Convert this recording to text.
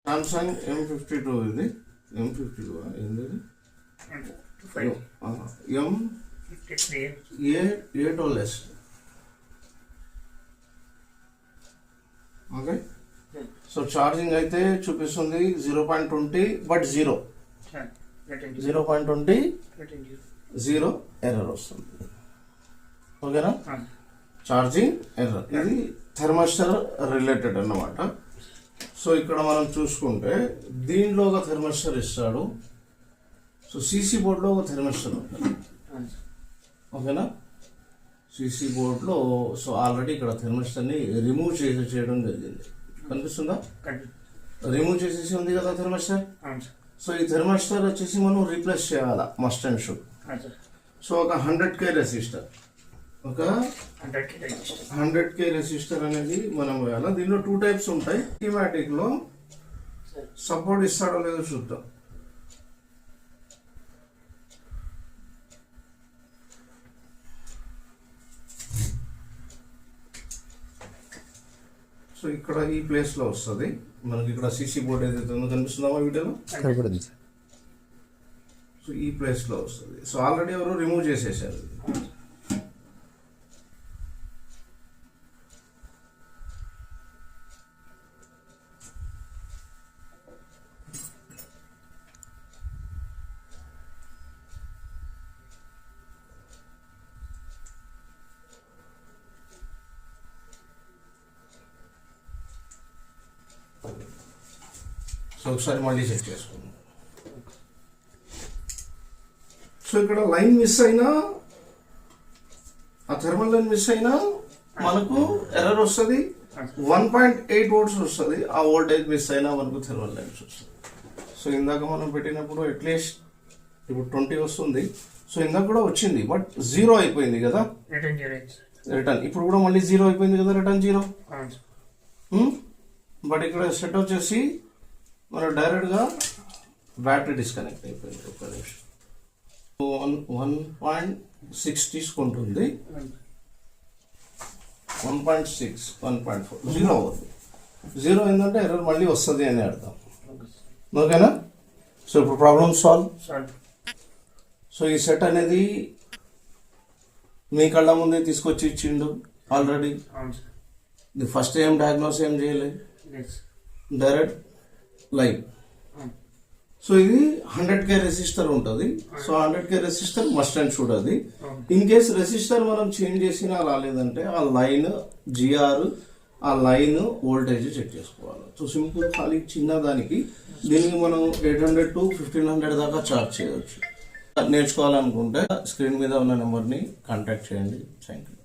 Samsung M52 ఇది M52 ఏంది M8OS. Okay, so charging అయితే చూపిస్తుంది 0.20 బట్ 0.20 జీరో ఎర్రర్ వస్తుంది. ఓకేనా, ఛార్జింగ్ ఎర్రర్. ఇది థర్మస్టర్ రిలేటెడ్ అన్నమాట. సో ఇక్కడ మనం చూసుకుంటే దీనిలో ఒక థర్మస్టర్ ఇస్తాడు. సో సీసీ బోర్డ్లో ఒక థర్మస్టర్ ఉంటుంది. ఓకేనా, సీసీ బోర్డ్లో సో ఆల్రెడీ ఇక్కడ థర్మస్టర్ని రిమూవ్ చేయడం జరిగింది. కనిపిస్తుందా? రిమూవ్ చేసేసి ఉంది కదా థర్మస్టర్. సో ఈ థర్మస్టర్ వచ్చేసి మనం రీప్లేస్ చేయాలా, మస్ట్ అండ్ షుడ్. సో ఒక 100K రెసిస్టర్, ఒక 100K రెసిస్టర్ అనేది మనం వేయాలి. దీనిలో 2 టైప్స్ ఉంటాయి. స్కీమాటిక్ లో సపోర్ట్ ఇస్తాడో లేదో చూద్దాం. సో ఇక్కడ ఈ ప్లేస్ లో వస్తుంది మనకి. ఇక్కడ సీసీ బోర్డ్ ఏదైతే ఉందో కనిపిస్తుందా వీడియోలో? సో ఈ ప్లేస్ లో వస్తుంది. సో ఆల్రెడీ ఎవరు రిమూవ్ చేసేసారు. సో ఒకసారి మళ్ళీ చెక్ చేసుకుందాం. సో ఇక్కడ లైన్ మిస్ అయినా, ఆ థర్మల్ లైన్ మిస్ అయినా మనకు ఎర్రర్ వస్తుంది. 1.8 volts వస్తుంది. ఆ వోల్టేజ్ మిస్ అయినా మనకు థర్మల్ లైన్స్ వస్తుంది. సో ఇందాక మనం పెట్టినప్పుడు అట్లీస్ట్ ఇప్పుడు 20 వస్తుంది. సో ఇందాక కూడా వచ్చింది బట్ 0 అయిపోయింది కదా రిటర్న్. ఇప్పుడు కూడా మళ్ళీ 0 అయిపోయింది కదా రిటర్న్ 0. బట్ ఇక్కడ సెట్ వచ్చేసి మన డైరెక్ట్గా బ్యాటరీ డిస్కనెక్ట్ అయిపోయింది. ఒక్క నిమిషం. 1.6 తీసుకుంటుంది. 1.6 1.4 0 అవుతుంది. 0 ఏంటంటే ఎర్రర్ మళ్ళీ వస్తుంది అని అర్థం. ఓకేనా, సో ఇప్పుడు ప్రాబ్లమ్ సాల్వ్. సో ఈ సెట్ అనేది మీ కళ్ళ ముందే తీసుకొచ్చి ఇచ్చిండు ఆల్రెడీ. ఇది ఫస్ట్ ఏం డయాగ్నోస్ ఏం చేయలేదు, డైరెక్ట్ లైవ్. సో ఇది 100K రెసిస్టర్ ఉంటుంది. So 100K resistor must and should. అది ఇన్ కేస్ రెసిస్టర్ మనం చేంజ్ చేసినా రాలేదంటే ఆ లైన్ జిఆర్, ఆ లైన్ వోల్టేజ్ చెక్ చేసుకోవాలి. సో సింపుల్, ఖాళీ చిన్న దానికి దీనికి మనం 800 to 1500 దాకా చార్జ్ చేయవచ్చు. నేర్చుకోవాలనుకుంటే స్క్రీన్ మీద ఉన్న నెంబర్ని కాంటాక్ట్ చేయండి. Thank you.